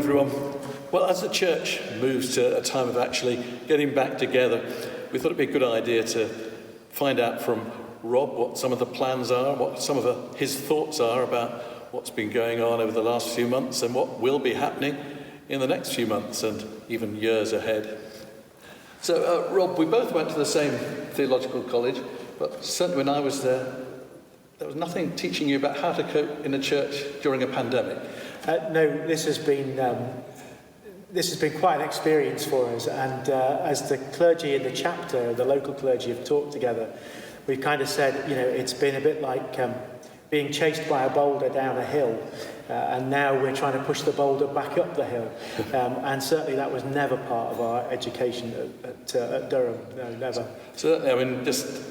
everyone. Well, as the church moves to a time of actually getting back together, we thought it'd be a good idea to find out from Rob what some of the plans are, what some of his thoughts are about what's been going on over the last few months and what will be happening in the next few months and even years ahead. So, Rob, we both went to the same theological college, but certainly when I was there was nothing teaching you about how to cope in a church during a pandemic. No, this has been quite an experience for us, and as the clergy in the chapter, the local clergy have talked together, we've kind of said, it's been a bit like being chased by a boulder down a hill, and now we're trying to push the boulder back up the hill, and certainly that was never part of our education at Durham, no, never. Certainly, I mean, just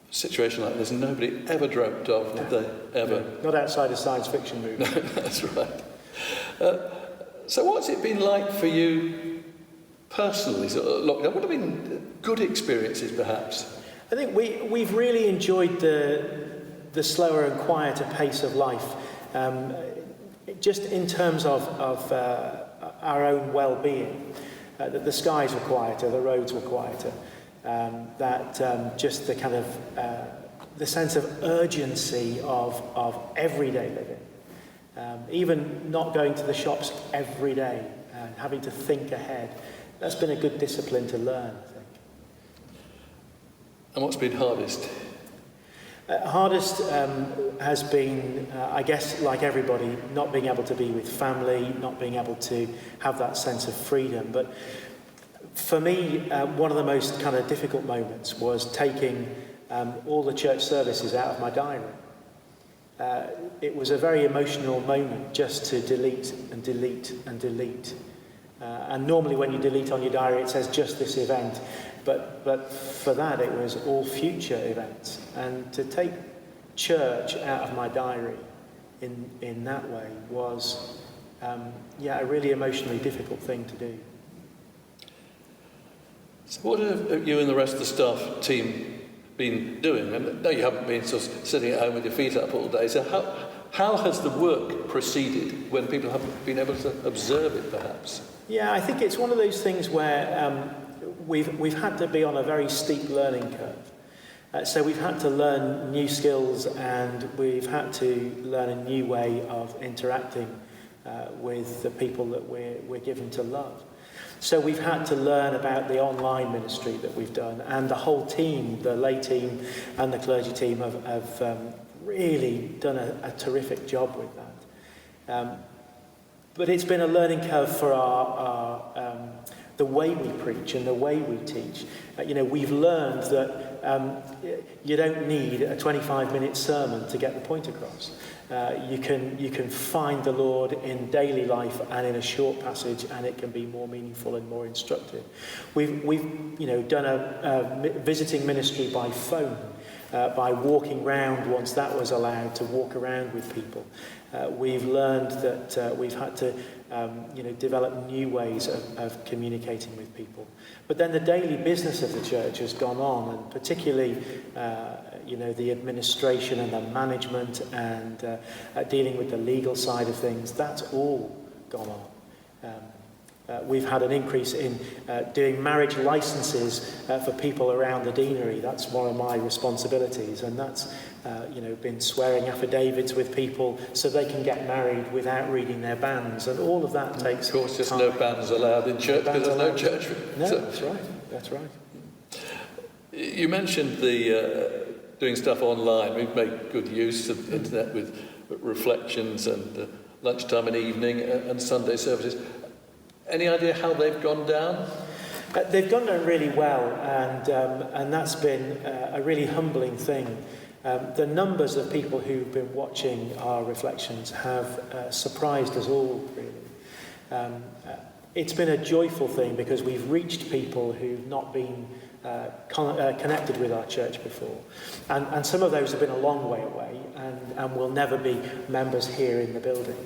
a situation like this, nobody ever dreamt of, did they, ever? No, not outside a science fiction movie. No, that's right. So what's it been like for you personally, sort of lockdown? What have been good experiences, perhaps? I think we've really enjoyed the slower and quieter pace of life, just in terms of our own well-being. That the skies were quieter, the roads were quieter, just the kind of the sense of urgency of everyday living. Even not going to the shops every day and having to think ahead. That's been a good discipline to learn, I think. And what's been hardest? Hardest has been, I guess, like everybody, not being able to be with family, not being able to have that sense of freedom. But for me, one of the most kind of difficult moments was taking all the church services out of my diary. It was a very emotional moment just to delete and delete and delete. And normally when you delete on your diary, it says just this event. But for that, it was all future events. And to take church out of my diary in that way was, a really emotionally difficult thing to do. So what have you and the rest of the staff team been doing? And no, you haven't been sort of sitting at home with your feet up all day. So how has the work proceeded when people haven't been able to observe it, perhaps? Yeah, I think it's one of those things where we've had to be on a very steep learning curve. So we've had to learn new skills, and we've had to learn a new way of interacting with the people that we're given to love. So we've had to learn about the online ministry that we've done, and the whole team, the lay team and the clergy team have really done a terrific job with that. But it's been a learning curve for the way we preach and the way we teach. We've learned that you don't need a 25-minute sermon to get the point across. You can find the Lord in daily life and in a short passage, and it can be more meaningful and more instructive. We've done a visiting ministry by phone, by walking round once that was allowed to walk around with people. We've learned that we've had to develop new ways of communicating with people. But then the daily business of the church has gone on, and particularly the administration and the management and dealing with the legal side of things, that's all gone on. We've had an increase in doing marriage licenses for people around the deanery. That's one of my responsibilities, and that's been swearing affidavits with people so they can get married without reading their banns, and all of that takes. Of course, just time. no banns allowed in church because there's no church. No, that's right. That's right. You mentioned the doing stuff online. We've made good use of the internet with reflections and lunchtime and evening and Sunday services. Any idea how they've gone down? They've gone down really well, and that's been a really humbling thing. The numbers of people who've been watching our reflections have surprised us all, really. It's been a joyful thing because we've reached people who've not been connected with our church before. And some of those have been a long way away and will never be members here in the building.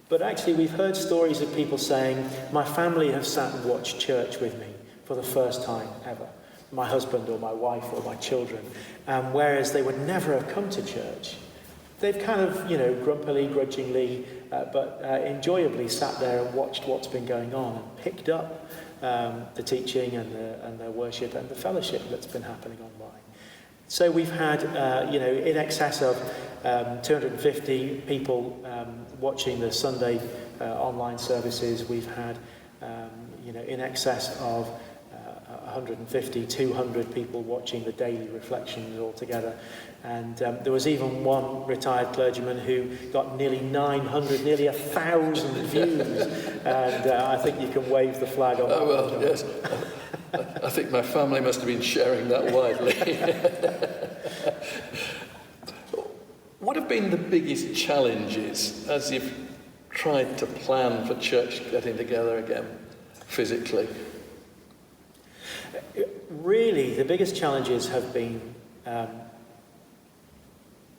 But actually, we've heard stories of people saying, my family have sat and watched church with me for the first time ever. My husband or my wife or my children. Whereas they would never have come to church. They've kind of, grumpily, grudgingly but enjoyably sat there and watched what's been going on and picked up the teaching and the worship and the fellowship that's been happening online. So we've had, in excess of 250 people watching the Sunday online services. We've had, in excess of 150, 200 people watching the daily reflections altogether. And there was even one retired clergyman who got nearly 900, nearly 1,000 views. And I think you can wave the flag on that. Oh, well, yes. I think my family must have been sharing that widely. What have been the biggest challenges as you've tried to plan for church getting together again physically? Really, the biggest challenges have been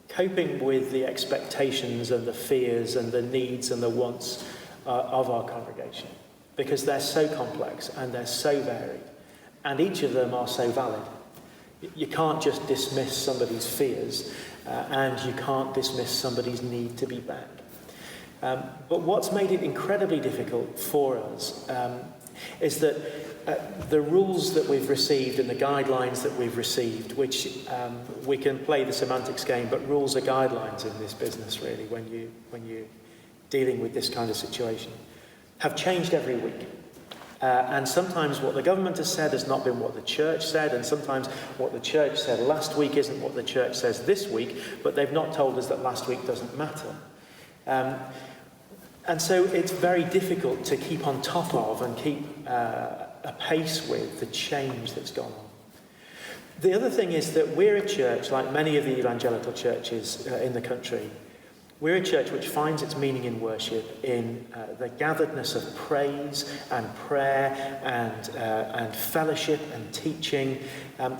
coping with the expectations and the fears and the needs and the wants of our congregation, because they're so complex and they're so varied, and each of them are so valid. You can't just dismiss somebody's fears, and you can't dismiss somebody's need to be back. But what's made it incredibly difficult for us is that the rules that we've received and the guidelines that we've received, which we can play the semantics game, but rules are guidelines in this business, really, when you're dealing with this kind of situation, have changed every week. And sometimes what the government has said has not been what the church said, and sometimes what the church said last week isn't what the church says this week, but they've not told us that last week doesn't matter. And so it's very difficult to keep on top of and keep apace with the change that's gone on. The other thing is that we're a church, like many of the evangelical churches in the country, we're a church which finds its meaning in worship in the gatheredness of praise and prayer and fellowship and teaching.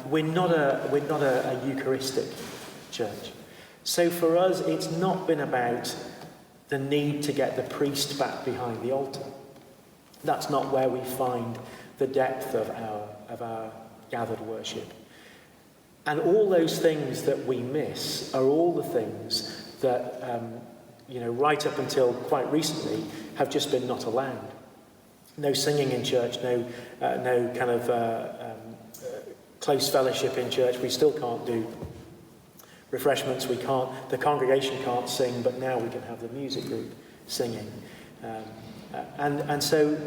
We're not a Eucharistic church. So for us, it's not been about the need to get the priest back behind the altar. That's not where we find the depth of our gathered worship. And all those things that we miss are all the things that, right up until quite recently, have just been not allowed. No singing in church, no kind of close fellowship in church. We still can't do refreshments. The congregation can't sing, but now we can have the music group singing. And so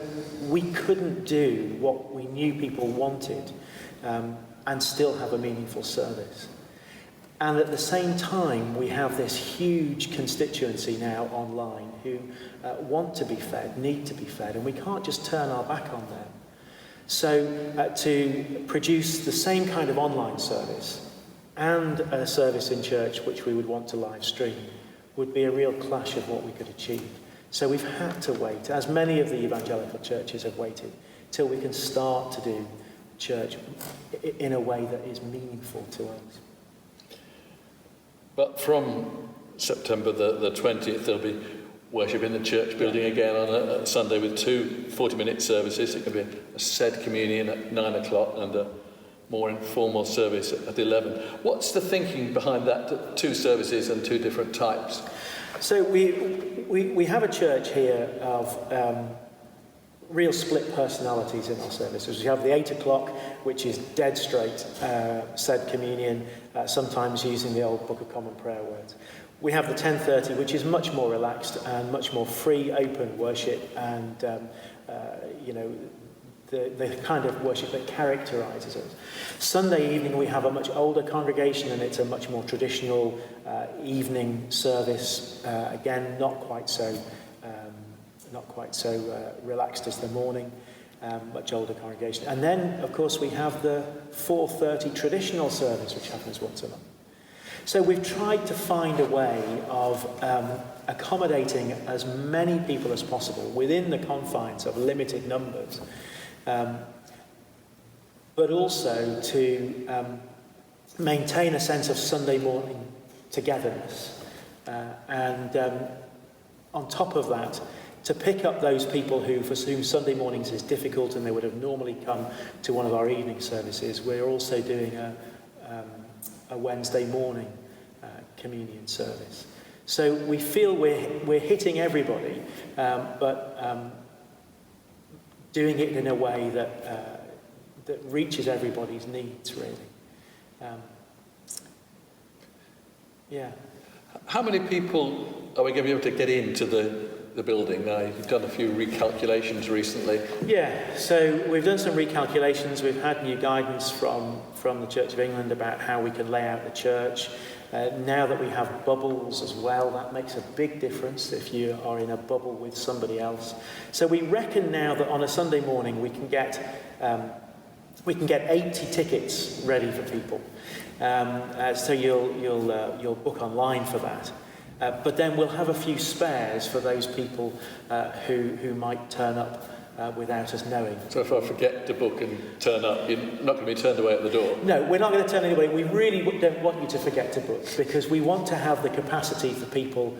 we couldn't do what we knew people wanted and still have a meaningful service. And at the same time, we have this huge constituency now online who want to be fed, need to be fed, and we can't just turn our back on them. So to produce the same kind of online service and a service in church which we would want to live stream would be a real clash of what we could achieve. So we've had to wait, as many of the evangelical churches have waited, till we can start to do church in a way that is meaningful to us. But from September the 20th, there'll be worship in the church building again on a Sunday with two 40-minute services. It can be a said communion at 9 o'clock and a more informal service at 11. What's the thinking behind that, two services and two different types? So we have a church here of real split personalities in our services. We have the 8 o'clock, which is dead straight, said communion, sometimes using the old Book of Common Prayer words. We have the 10:30, which is much more relaxed and much more free, open worship, and the kind of worship that characterises us. Sunday evening, we have a much older congregation, and it's a much more traditional evening service. Again, not quite so relaxed as the morning. Much older congregation. And then, of course, we have the 4:30 traditional service, which happens once a month. So we've tried to find a way of accommodating as many people as possible within the confines of limited numbers, but also to maintain a sense of Sunday morning togetherness. And on top of that, to pick up those people for whom Sunday mornings is difficult and they would have normally come to one of our evening services, we're also doing a Wednesday morning communion service. So we feel we're hitting everybody, but doing it in a way that reaches everybody's needs, really. Yeah. How many people are we going to be able to get into the building now? You've done a few recalculations recently. Yeah, so we've done some recalculations. We've had new guidance from the Church of England about how we can lay out the church. Now that we have bubbles as well, that makes a big difference if you are in a bubble with somebody else. So we reckon now that on a Sunday morning we can get 80 tickets ready for people. So you'll book online for that. But then we'll have a few spares for those people who might turn up without us knowing. So if I forget to book and turn up, you're not going to be turned away at the door? No, we're not going to turn anybody. We really don't want you to forget to book, because we want to have the capacity for people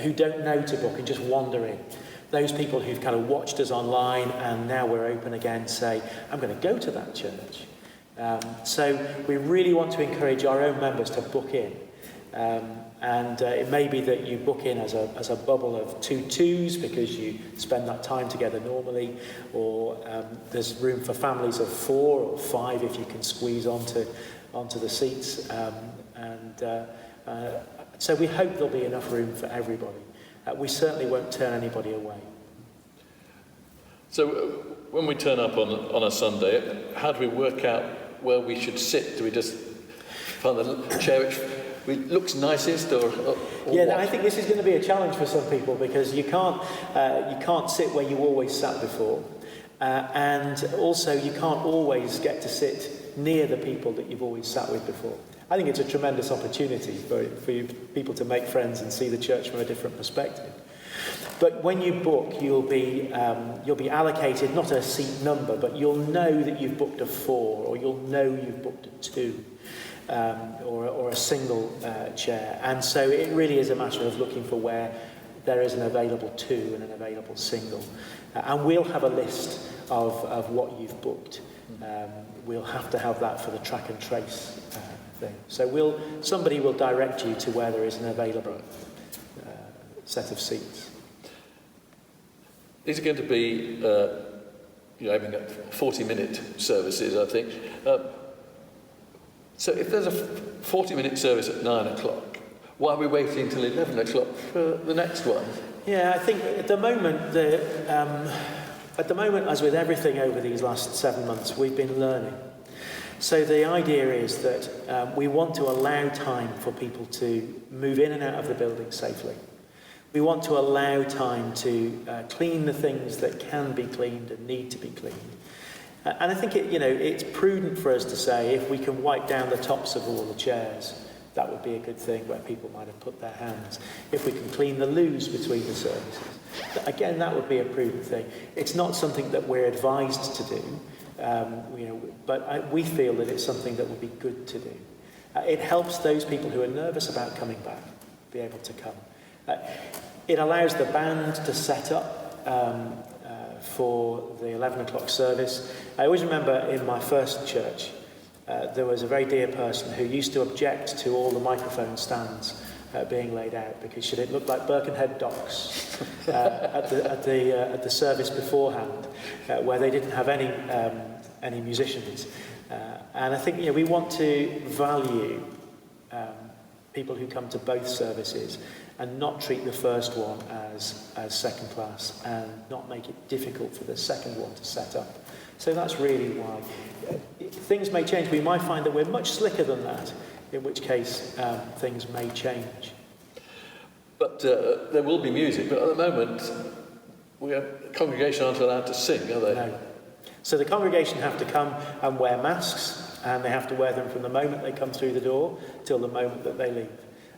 who don't know to book and just wander in. Those people who've kind of watched us online and now we're open again say, I'm going to go to that church. So we really want to encourage our own members to book in. And it may be that you book in as a bubble of 2 twos because you spend that time together normally, or there's room for families of 4 or 5 if you can squeeze onto the seats. So we hope there'll be enough room for everybody. We certainly won't turn anybody away. So when we turn up on a Sunday, how do we work out where we should sit? Do we just find the chair which looks nicest, or yeah, what? I think this is going to be a challenge for some people, because you can't sit where you always sat before, and also you can't always get to sit near the people that you've always sat with before. I think it's a tremendous opportunity for you people to make friends and see the church from a different perspective. But when you book, you'll be allocated not a seat number, but you'll know that you've booked a 4, or you'll know you've booked a 2. Or a single chair. And so it really is a matter of looking for where there is an available 2 and an available single. And we'll have a list of what you've booked. We'll have to have that for the track and trace thing. So somebody will direct you to where there is an available set of seats. These are going to be, having 40-minute services, I think. So if there's a 40-minute service at 9 o'clock, why are we waiting until 11 o'clock for the next one? Yeah, I think at the moment, as with everything over these last 7 months, we've been learning. So the idea is that we want to allow time for people to move in and out of the building safely. We want to allow time to clean the things that can be cleaned and need to be cleaned. And I think it's prudent for us to say, if we can wipe down the tops of all the chairs, that would be a good thing, where people might have put their hands. If we can clean the loos between the services, again, that would be a prudent thing. It's not something that we're advised to do, but we feel that it's something that would be good to do. It helps those people who are nervous about coming back be able to come. It allows the band to set up for the 11 o'clock service. I always remember in my first church, there was a very dear person who used to object to all the microphone stands being laid out, because should it look like Birkenhead docks at the service beforehand, where they didn't have any musicians. And I think we want to value people who come to both services, and not treat the first one as second class, and not make it difficult for the second one to set up. So that's really why. Things may change. We might find that we're much slicker than that, in which case things may change. But there will be music, but at the moment, the congregation aren't allowed to sing, are they? No. So the congregation have to come and wear masks, and they have to wear them from the moment they come through the door till the moment that they leave,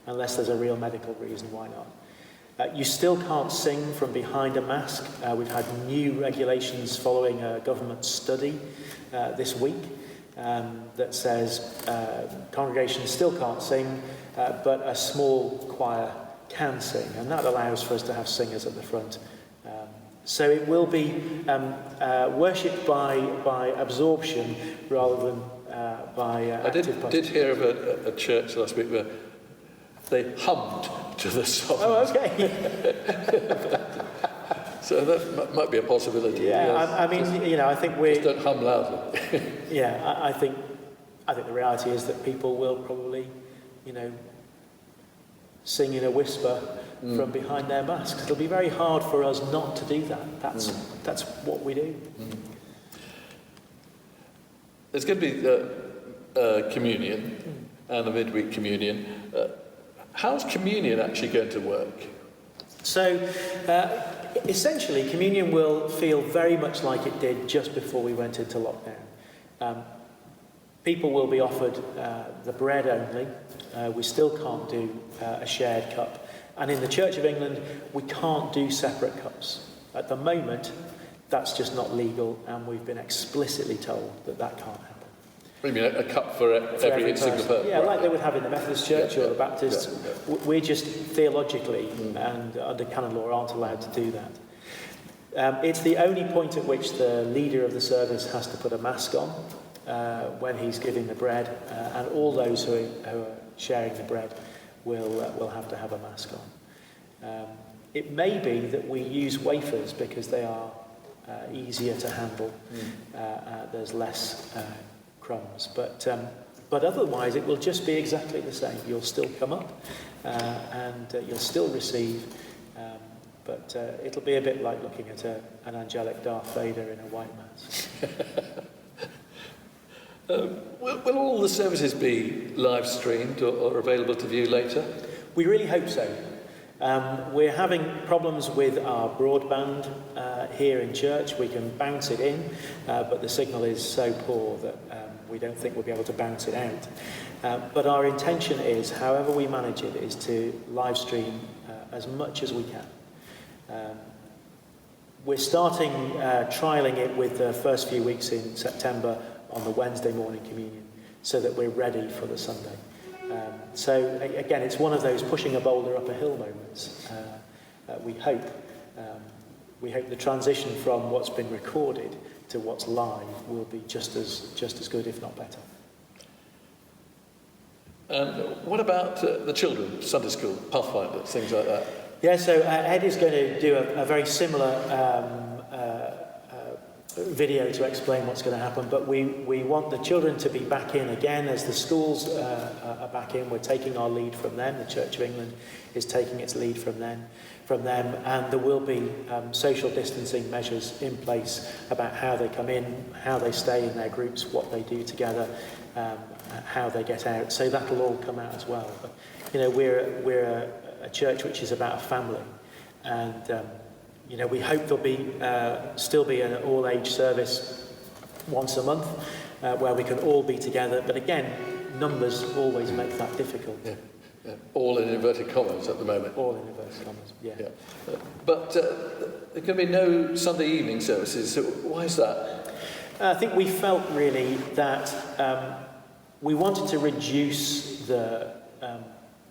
unless there's a real medical reason why not. You still can't sing from behind a mask. We've had new regulations following a government study this week that says congregations still can't sing, but a small choir can sing, and that allows for us to have singers at the front. So it will be worshipped by absorption rather than by active participation. I did hear of a church last week where they hummed to the songs. Oh, okay. So that might be a possibility. Yeah, yes. I mean, I think we. Just don't hum loudly. Yeah, I think the reality is that people will probably, sing in a whisper from behind their masks. It'll be very hard for us not to do that. That's what we do. There's going to be the communion and the midweek communion. How's communion actually going to work? So, essentially, communion will feel very much like it did just before we went into lockdown. People will be offered the bread only. We still can't do a shared cup. And in the Church of England, we can't do separate cups. At the moment, that's just not legal, and we've been explicitly told that can't happen. What do you mean, a cup for every single person? Yeah, like they would have in the Methodist Church or the Baptist. We're just theologically and under canon law aren't allowed to do that. It's the only point at which the leader of the service has to put a mask on when he's giving the bread, and all those who are sharing the bread will have to have a mask on. It may be that we use wafers because they are easier to handle. There's less crumbs, but otherwise it will just be exactly the same. You'll still come up and you'll still receive, but it'll be a bit like looking at an angelic Darth Vader in a white mask. Will all the services be live streamed or available to view later? We really hope so. We're having problems with our broadband here in church. We can bounce it in, but the signal is so poor that we don't think we'll be able to bounce it out. But our intention is, however we manage it, is to live stream as much as we can. We're starting trialling it with the first few weeks in September on the Wednesday morning communion, so that we're ready for the Sunday. So again, it's one of those pushing a boulder up a hill moments. We hope the transition from what's been recorded to what's live will be just as good, if not better. And what about the children, Sunday school, Pathfinder, things like that? Yeah, so Ed is going to do a very similar video to explain what's going to happen, but we want the children to be back in again as the schools are back in. We're taking our lead from them. The Church of England is taking its lead from them, and there will be social distancing measures in place about how they come in, how they stay in their groups, what they do together, how they get out. So that'll all come out as well. But, we're a church which is about a family, and we hope there'll be still be an all-age service once a month where we can all be together. But again, numbers always make that difficult. Yeah. All in inverted commas at the moment. All in inverted commas, yeah. But there can be no Sunday evening services. So why is that? I think we felt really that we wanted to reduce the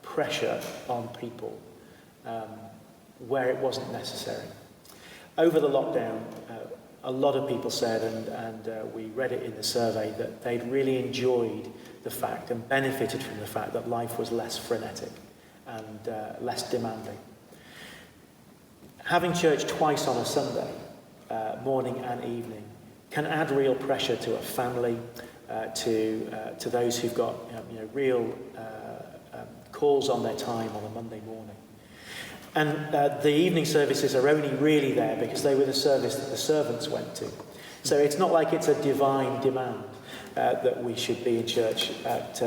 pressure on people where it wasn't necessary. Over the lockdown, a lot of people said, and we read it in the survey, that they'd really enjoyed the fact and benefited from the fact that life was less frenetic and less demanding. Having church twice on a Sunday, morning and evening, can add real pressure to a family, to those who've got real calls on their time on a Monday morning. And the evening services are only really there because they were the service that the servants went to. So it's not like it's a divine demand that we should be in church at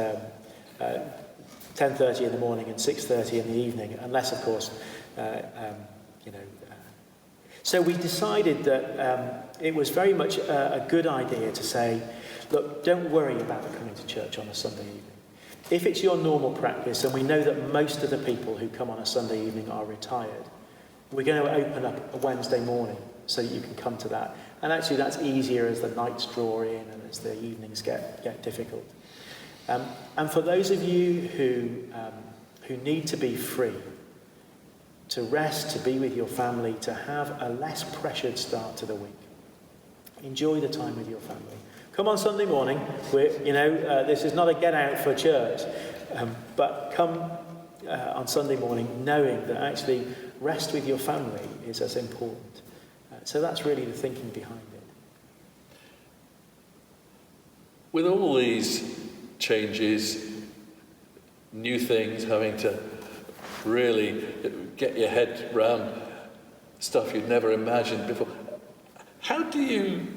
10:30 in the morning and 6:30 in the evening, unless, of course, So we decided that it was very much a good idea to say, look, don't worry about coming to church on a Sunday evening. If it's your normal practice, and we know that most of the people who come on a Sunday evening are retired, we're going to open up a Wednesday morning so that you can come to that. And actually that's easier as the nights draw in and as the evenings get difficult. And for those of you who need to be free, to rest, to be with your family, to have a less pressured start to the week, enjoy the time with your family. Come on Sunday morning. This is not a get out for church, but come on Sunday morning knowing that actually rest with your family is as important. So that's really the thinking behind it. With all these changes, new things, having to really get your head round stuff you'd never imagined before, how do you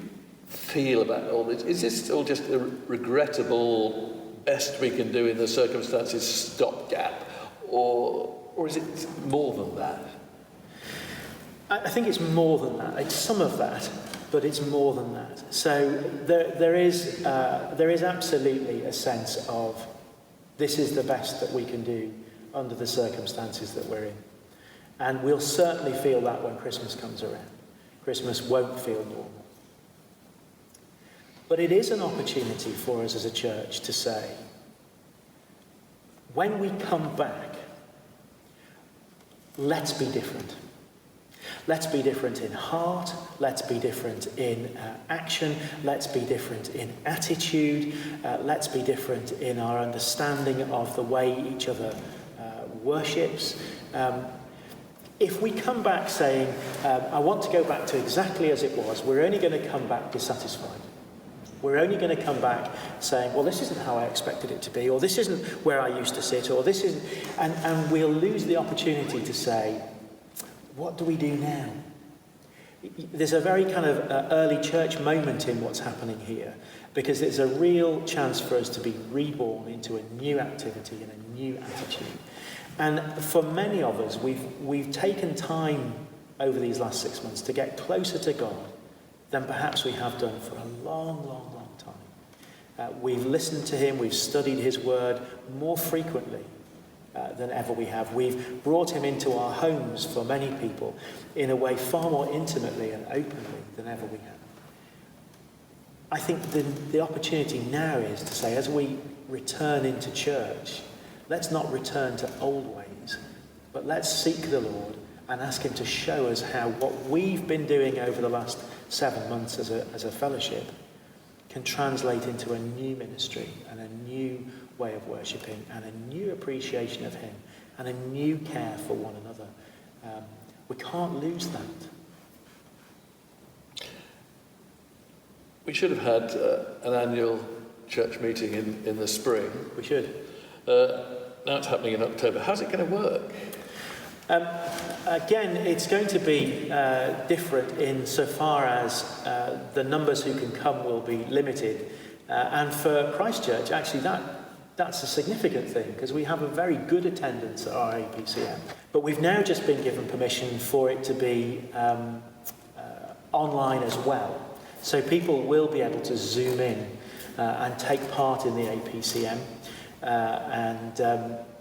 feel about all this? Is this all just a regrettable, best we can do in the circumstances stopgap, or is it more than that? I think it's more than that. It's some of that, but it's more than that. So there is absolutely a sense of this is the best that we can do under the circumstances that we're in. And we'll certainly feel that when Christmas comes around. Christmas won't feel normal. But it is an opportunity for us as a church to say, when we come back, let's be different. Let's be different in heart, let's be different in action, let's be different in attitude, let's be different in our understanding of the way each other worships. If we come back saying, I want to go back to exactly as it was, we're only going to come back dissatisfied. We're only going to come back saying, well, this isn't how I expected it to be, or this isn't where I used to sit, or this isn't... And we'll lose the opportunity to say, what do we do now? There's a very kind of early church moment in what's happening here, because it's a real chance for us to be reborn into a new activity and a new attitude. And for many of us, we've taken time over these last 6 months to get closer to God than perhaps we have done for a long, long, long time. We've listened to him, we've studied his word more frequently than ever we have. We've brought him into our homes for many people in a way far more intimately and openly than ever we have. I think the opportunity now is to say, as we return into church, let's not return to old ways, but let's seek the Lord and ask him to show us how what we've been doing over the last 7 months as a fellowship can translate into a new ministry and a new way of worshipping and a new appreciation of him and a new care for one another. We can't lose that. We should have had an annual church meeting in the spring. We should. Now it's happening in October. How's it going to work? Again, it's going to be different insofar as the numbers who can come will be limited. And for Christchurch, actually, that's a significant thing, because we have a very good attendance at our APCM. But we've now just been given permission for it to be online as well. So people will be able to zoom in and take part in the APCM. And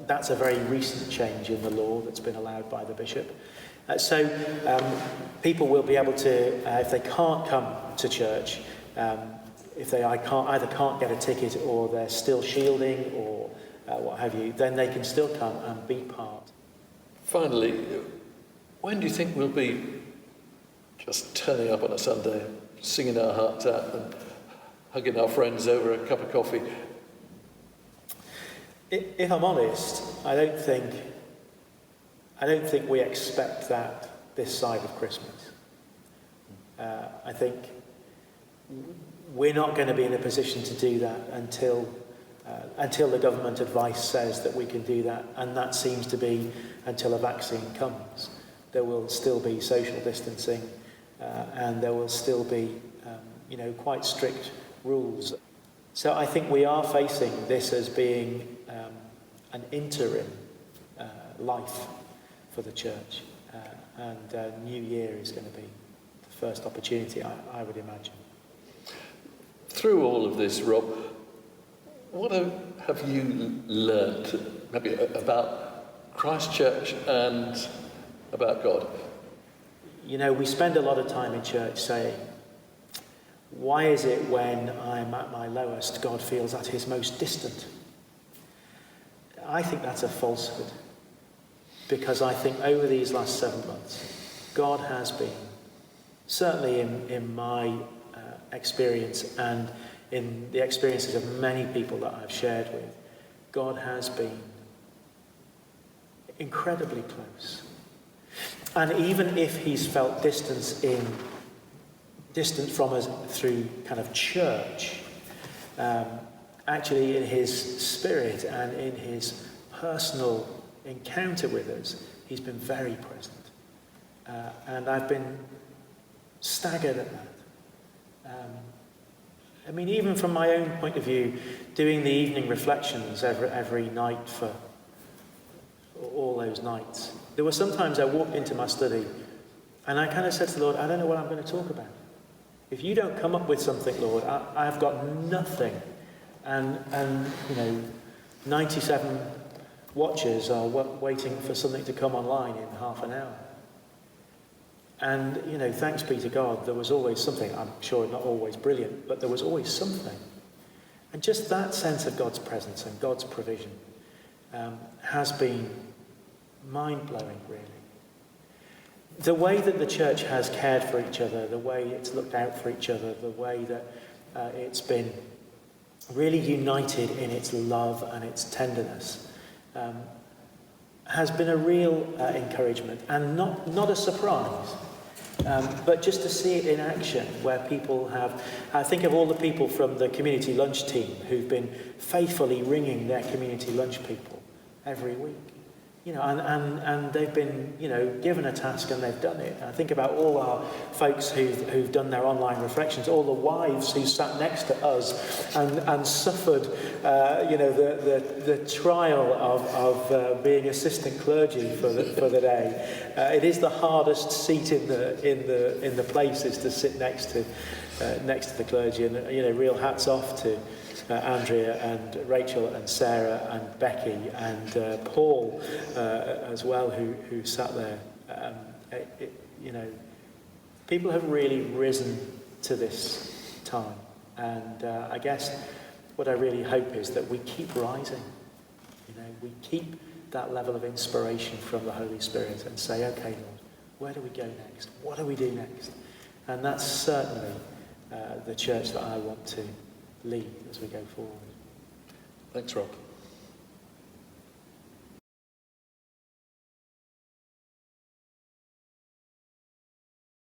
that's a very recent change in the law that's been allowed by the bishop. So people will be able to, if they can't come to church, if they either can't get a ticket or they're still shielding or what have you, then they can still come and be part. Finally, when do you think we'll be just turning up on a Sunday, singing our hearts out and hugging our friends over a cup of coffee? If I'm honest, I don't think we expect that this side of Christmas. I think we're not going to be in a position to do that until the government advice says that we can do that, and that seems to be until a vaccine comes. There will still be social distancing, and there will still be, quite strict rules. So I think we are facing this as being an interim life for the church, and New Year is going to be the first opportunity, I would imagine. Through all of this, Rob, what have you learnt maybe about Christchurch and about God? We spend a lot of time in church saying, why is it when I'm at my lowest, God feels at his most distant? I think that's a falsehood, because I think over these last 7 months, God has been, certainly in my experience and in the experiences of many people that I've shared with, God has been incredibly close. And even if he's felt distant from us through kind of church, actually in his spirit and in his personal encounter with us, he's been very present. And I've been staggered at that. I mean, even from my own point of view, doing the evening reflections every night for all those nights, there were sometimes I walked into my study and I kind of said to the Lord, I don't know what I'm going to talk about. If you don't come up with something, Lord, I've got nothing. And 97 watchers are waiting for something to come online in half an hour. And, thanks be to God, there was always something. I'm sure not always brilliant, but there was always something. And just that sense of God's presence and God's provision has been mind-blowing, really. The way that the church has cared for each other, the way it's looked out for each other, the way that it's been really united in its love and its tenderness, has been a real encouragement and not a surprise. But just to see it in action, where people have... I think of all the people from the community lunch team who've been faithfully ringing their community lunch people every week. And they've been, given a task and they've done it. I think about all our folks who've done their online reflections, all the wives who sat next to us and suffered, the trial of being assistant clergy for the day. It is the hardest seat in the place is to sit next to the clergy, and real hats off to Andrea and Rachel and Sarah and Becky and Paul as well, who sat there. People have really risen to this time, and I guess what I really hope is that we keep rising. We keep that level of inspiration from the Holy Spirit and say, okay, Lord, where do we go next? What do we do next? And that's certainly the church that I want to lead as we go forward. Thanks, Rob.